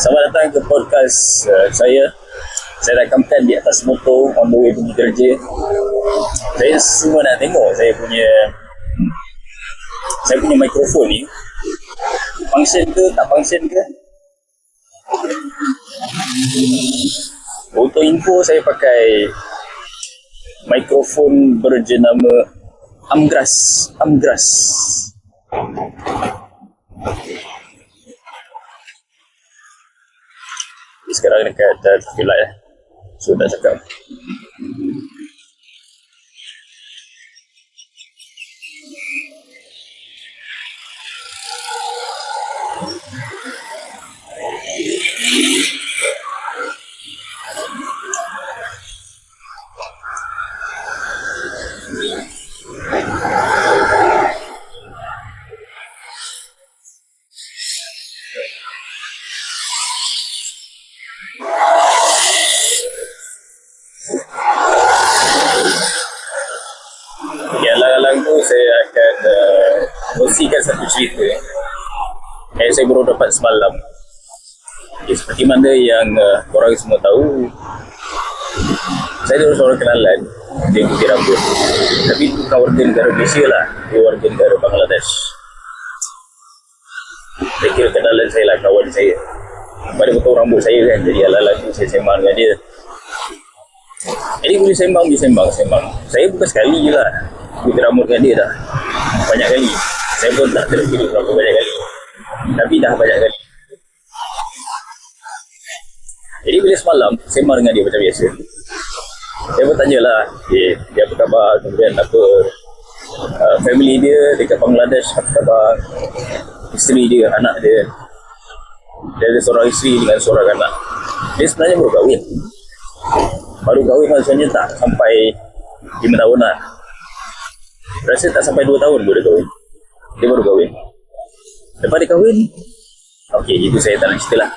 Selamat datang ke podcast saya. Saya rakamkan di atas motor on the way pergi kerja. Saya semua nak tengok saya punya mikrofon ni function ke tak function ke. Untuk info, saya pakai mikrofon berjenama Amgras. Sekarang dekat traffic light so tak cakap. Saya akan kongsikan satu cerita yang saya baru dapat semalam. Seperti mana yang korang semua tahu, saya ada seorang kenalan, dia putih rambut, tapi bukan warga negara Malaysia lah, dia warga negara Bangladesh. Saya kira kenalan saya lah, kawan saya. Pada potong rambut saya kan, jadi ala-ala tu saya sembang dengan dia. Jadi boleh sembang. Saya bukan sekali je lah putih rambut dengan dia, dah banyak kali. Saya pun tak terkira berapa banyak kali, tapi dah banyak kali. Jadi bila semalam sembang dengan dia macam biasa, saya pun tanyalah, dia apa khabar, kemudian apa family dia dekat Bangladesh, apa khabar isteri dia, anak dia. Dia ada seorang isteri dengan seorang anak. Dia sebenarnya baru kahwin maksudnya tak sampai 5 tahun lah. Rasa tak sampai 2 tahun dia baru kahwin. Lepas dia kahwin, okey, itu saya tak nak cerita lah.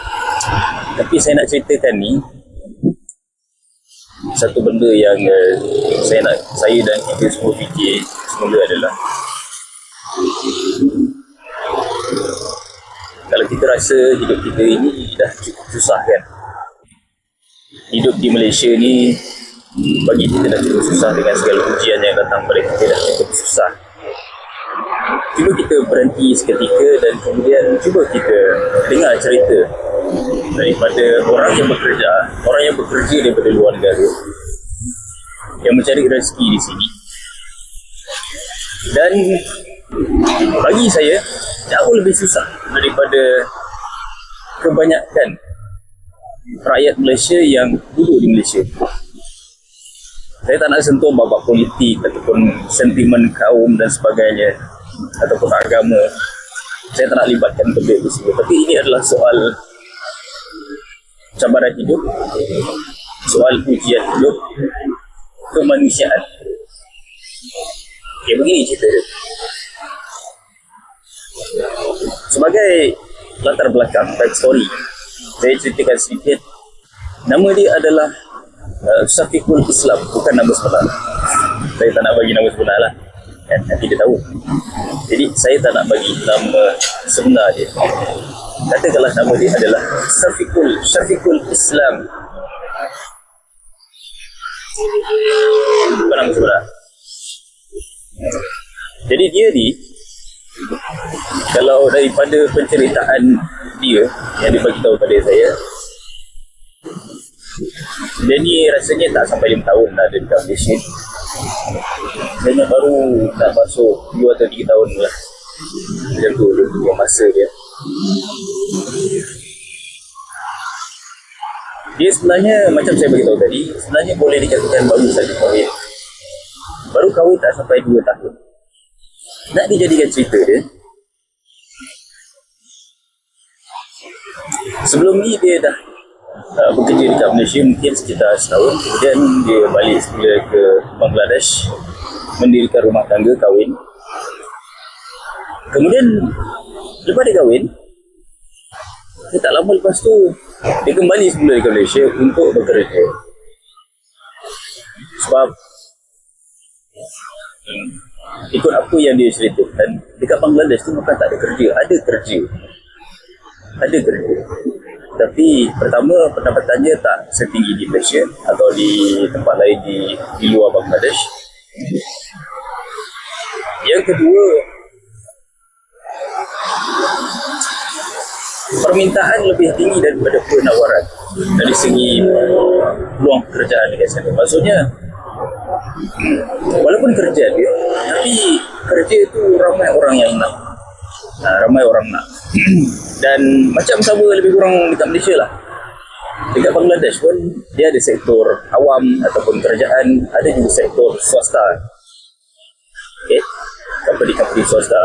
Tapi saya nak ceritakan ni satu benda yang saya dan kita semua fikir semula adalah, kalau kita rasa hidup kita ini dah cukup susah kan, hidup di Malaysia ni bagi kita dah cukup susah dengan segala ujian yang datang pada kita, dah cukup susah. Cuba kita berhenti seketika dan kemudian cuba kita dengar cerita daripada orang yang bekerja daripada luar negara, yang mencari rezeki di sini. Dan bagi saya jauh lebih susah daripada kebanyakan rakyat Malaysia yang duduk di Malaysia. Saya tak nak sentuh babak politik ataupun sentimen kaum dan sebagainya, ataupun agama. Saya tak nak libatkan benda di sini. Tapi ini adalah soal cabaran hidup, soal ujian hidup, kemanusiaan. Begini cerita dia. sebagai latar belakang, backstory, saya ceritakan sedikit. Nama dia adalah Syafiqul Islam, bukan nama sebenar. Saya tak nak bagi nama sebenar lah, nanti dia tahu. Jadi saya tak nak bagi nama sebenar dia. Katakanlah nama dia adalah Syafiqul Islam, bukan nama sebenar. Jadi dia ni, kalau daripada penceritaan dia yang dia bagi tahu pada saya, dia ni rasanya tak sampai 5 tahun dah ada dekat Malaysia. Dia baru nak masuk 2 atau 3 tahun lah. Macam tu dia masa dia. Dia sebenarnya, macam saya beritahu tadi, sebenarnya boleh dikatakan baru saja kahwin. Baru kahwin tak sampai 2 tahun. Nak dijadikan cerita dia, sebelum ni dia dah bekerja dekat Malaysia mungkin sekitar setahun. Kemudian dia balik semula ke Bangladesh, mendirikan rumah tangga, kahwin. Kemudian lepas dia kahwin, tak lama lepas tu dia kembali semula ke Malaysia untuk bekerja. Sebab ikut apa yang dia ceritakan, dekat Bangladesh tu bukan tak ada kerja, ada kerja. Tapi pertama, pendapatannya tak setinggi di Malaysia atau di tempat lain di luar Bangladesh. Yang kedua, permintaan lebih tinggi daripada penawaran dari segi peluang pekerjaan di sana. Maksudnya, walaupun kerja dia, tapi kerja itu ramai orang yang nak. Dan macam sama lebih kurang dekat Malaysia lah. Dekat Bangladesh pun dia ada sektor awam ataupun kerajaan, ada juga sektor swasta. Okay? Company swasta.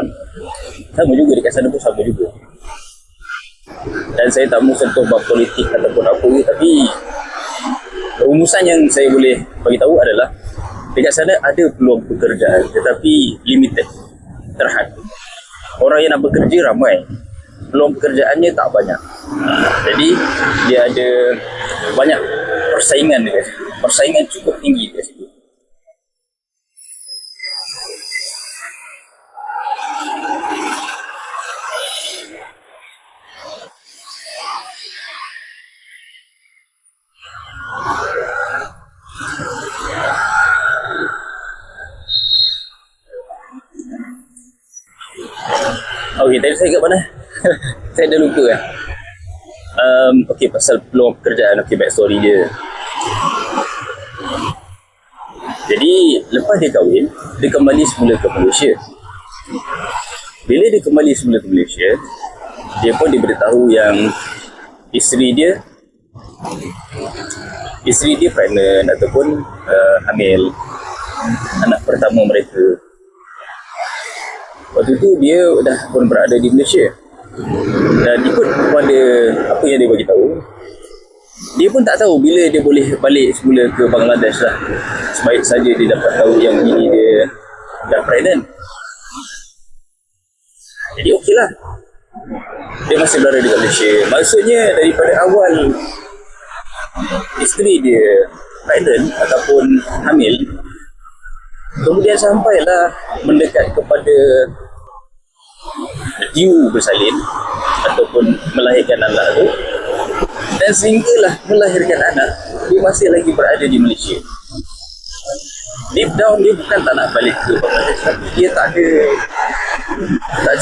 Sama juga dekat sana pun sama juga. Dan saya tak mahu sentuh bab politik ataupun apa, tapi rumusan yang saya boleh bagi tahu adalah dekat sana ada peluang pekerjaan tetapi limited, terhad. Orang yang nak bekerja ramai, peluang pekerjaannya tak banyak. Jadi dia ada banyak persaingan dekat situ. Persaingan cukup tinggi dekat situ. Okey, tadi saya kat mana? Saya dah lupa kan. Okey, pasal peluang pekerjaan, okey, backstory dia. Jadi, lepas dia kahwin, dia kembali semula ke Malaysia. Bila dia kembali semula ke Malaysia, dia pun diberitahu yang isteri dia pregnant ataupun hamil anak pertama mereka. Waktu tu dia dah pun berada di Malaysia. Dan ikut kepada apa yang dia bagi tahu, dia pun tak tahu bila dia boleh balik semula ke Bangladesh lah. Sebaik saja dia dapat tahu yang ini dia dah pregnant. Jadi okey lah, dia masih berada di Malaysia. Maksudnya daripada awal isteri dia pregnant ataupun hamil, kemudian sampailah mendekat kepada due bersalin ataupun melahirkan anak tu, dan sehinggalah melahirkan anak, dia masih lagi berada di Malaysia. Deep down dia bukan tak nak balik ke Bangladesh, tapi dia tak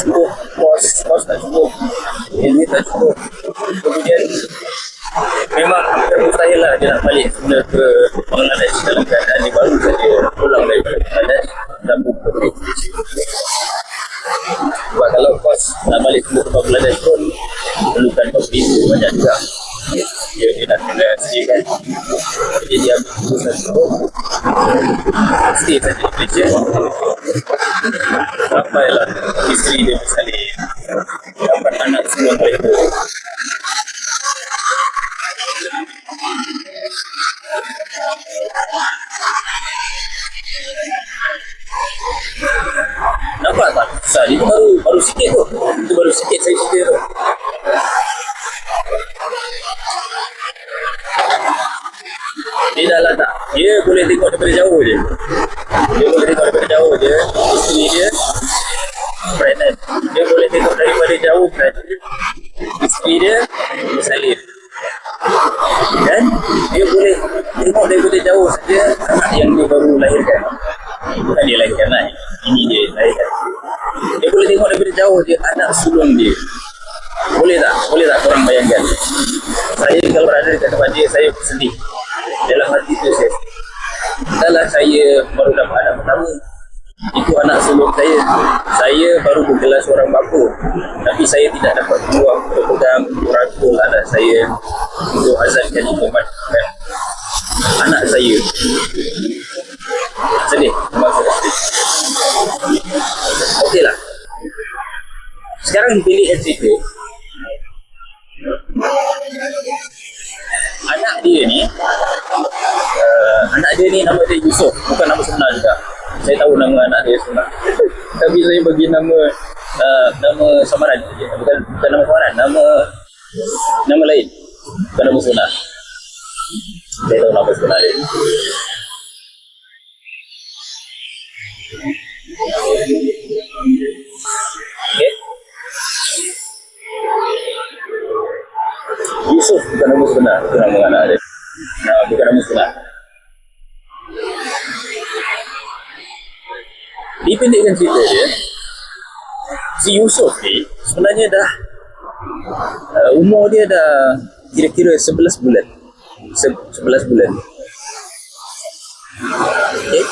cukup kos tak cukup, ini tak cukup. Kemudian memang hampir mustahil lah dia nak balik semula ke Bangladesh dalam keadaan dia baru saja pulang dari Bangladesh dan buka ke Malaysia. Sebab kalau kos nak balik semula ke Bangladesh pun perlukan visa banyak juga. Dia nak kena sediakan. Jadi dia ambil keputusan untuk stay saja di Malaysia sampailah isteri dia bersalin, dapat anak semua mereka. Nampak tak susah Dia tu baru sikit tu. Itu baru sikit saya cerita tu. Dia dah lah tak. Dia boleh tengok daripada jauh je. Dia boleh tengok daripada jauh je. Isteri dia pregnant. Dia boleh tengok daripada jauh kan. Isteri dia salin. Dan dia boleh tengok daripada jauh saja anak yang dia baru lahirkan. Bukan dia lahirkan lah. Ini dia lahirkan. Dia boleh tengok daripada jauh je anak sulung dia. Boleh tak? Boleh tak korang bayangkan? Saya kalau berada dekat tempat dia, saya sedih. Dalam hati tu saya, dalam saya baru dapat anak pertama. Itu anak sulung saya. Saya baru bergelar seorang bapa. Tapi saya tidak dapat peluang untuk pegang merangkul anak saya untuk azankan iman anak saya. Sedih. Okey lah. Sekarang pilih cerita. Anak dia ni nama dia Yusof, bukan nama sebenar juga. Saya tahu nama anak dia sebenar. Tapi saya bagi nama samaran. Bukan nama samaran, nama lain. Bukan nama sebenar. Saya tahu nama sebenar dia. Okay. Yusuf bukan nama sebenar, itu nama anak dia. Bukan nama sebenar. Dipendekkan cerita dia, si Yusuf ni sebenarnya dah umur dia dah kira-kira 11 bulan. 11 bulan. Okay.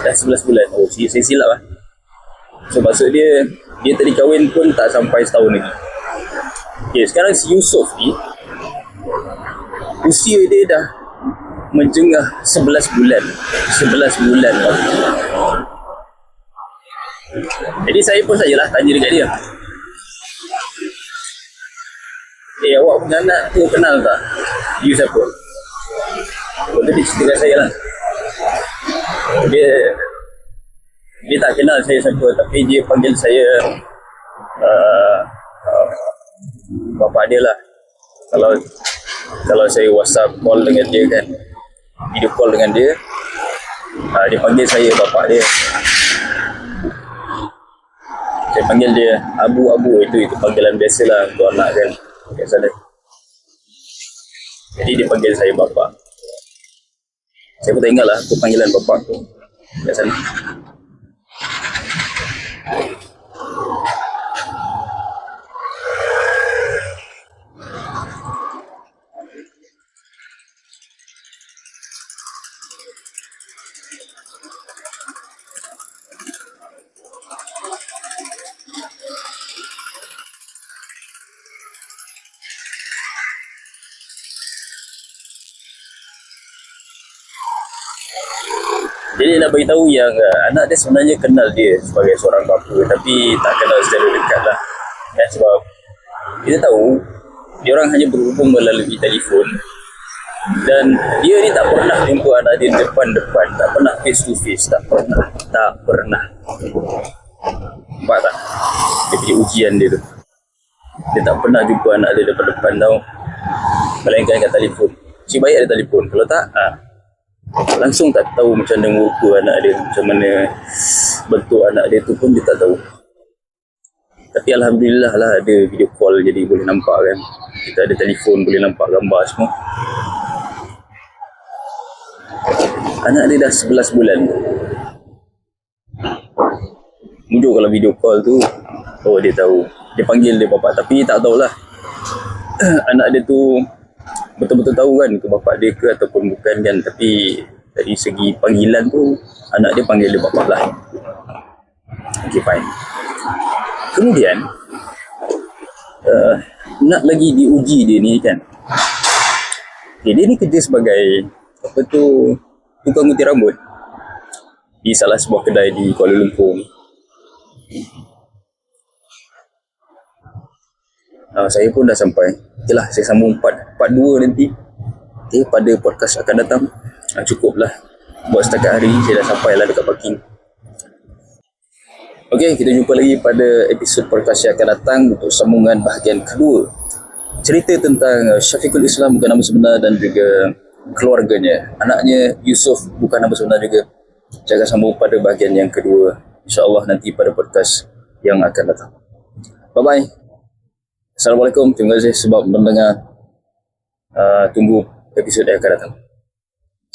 Dah 11 bulan. Oh, saya silap lah. So maksud dia tadi kahwin pun tak sampai setahun lagi. Okay, sekarang si Yusuf ni usia dia dah menjengah 11 bulan. 11 bulan. Jadi saya pun sajalah tanya dekat dia. Awak punya anak tu kenal tak? You siapa? Lepas dia cerita kat saya lah. Dia tak kenal saya siapa, tapi dia panggil saya bapak dia lah. Kalau saya WhatsApp call dengan dia kan, video call dengan dia, dia panggil saya bapak dia. Saya panggil dia abu-abu, itu panggilan biasa lah untuk anak kan kat sana. Jadi dia panggil saya bapak. Saya pun tak ingat lah apa panggilan bapak tu kat sana. Jadi nak beritahu yang anak dia sebenarnya kenal dia sebagai seorang bapa, tapi tak kenal secara dekat lah. Ya, sebab kita tahu dia orang hanya berhubung melalui telefon, dan dia ni tak pernah jumpa anak dia depan-depan, tak pernah face to face, tak pernah. Nampak tak? Dia punya ujian dia tu. Dia tak pernah jumpa anak dia depan-depan tau, melainkan kat telefon. Si baik ada telefon, kalau tak langsung tak tahu macam mana muka anak dia, macam mana bentuk anak dia tu pun dia tak tahu. Tapi Alhamdulillah lah ada video call, jadi boleh nampak kan. Kita ada telefon, boleh nampak gambar semua. Anak dia dah 11 bulan. Mujur kalau video call tu, oh dia tahu. Dia panggil dia bapak, tapi tak tahulah anak dia tu betul-betul tahu kan itu bapak dia ke ataupun bukan kan. Tapi dari segi panggilan tu, anak dia panggil dia bapak lah. Okay, fine. Kemudian nak lagi diuji dia ni kan. Okay, dia ni kerja sebagai tukang gunting rambut di salah sebuah kedai di Kuala Lumpur. Saya pun dah sampai. Okay lah, saya sambung part 2 nanti. Okay, pada podcast akan datang. Cukuplah buat setakat hari ni. Saya dah sampai lah dekat parking. Okey, kita jumpa lagi pada episod podcast yang akan datang untuk sambungan bahagian kedua. Cerita tentang Syafiqul Islam bukan nama sebenar dan juga keluarganya. Anaknya Yusuf bukan nama sebenar juga. Saya akan sambung pada bahagian yang kedua. InsyaAllah nanti pada podcast yang akan datang. Bye-bye. Assalamualaikum. Terima kasih sebab mendengar. Tunggu episod yang akan datang.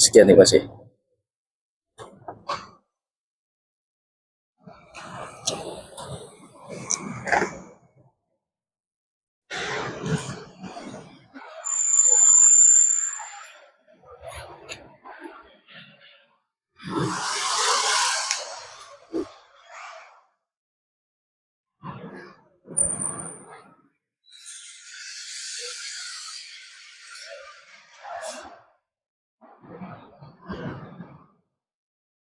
Sekian, terima kasih.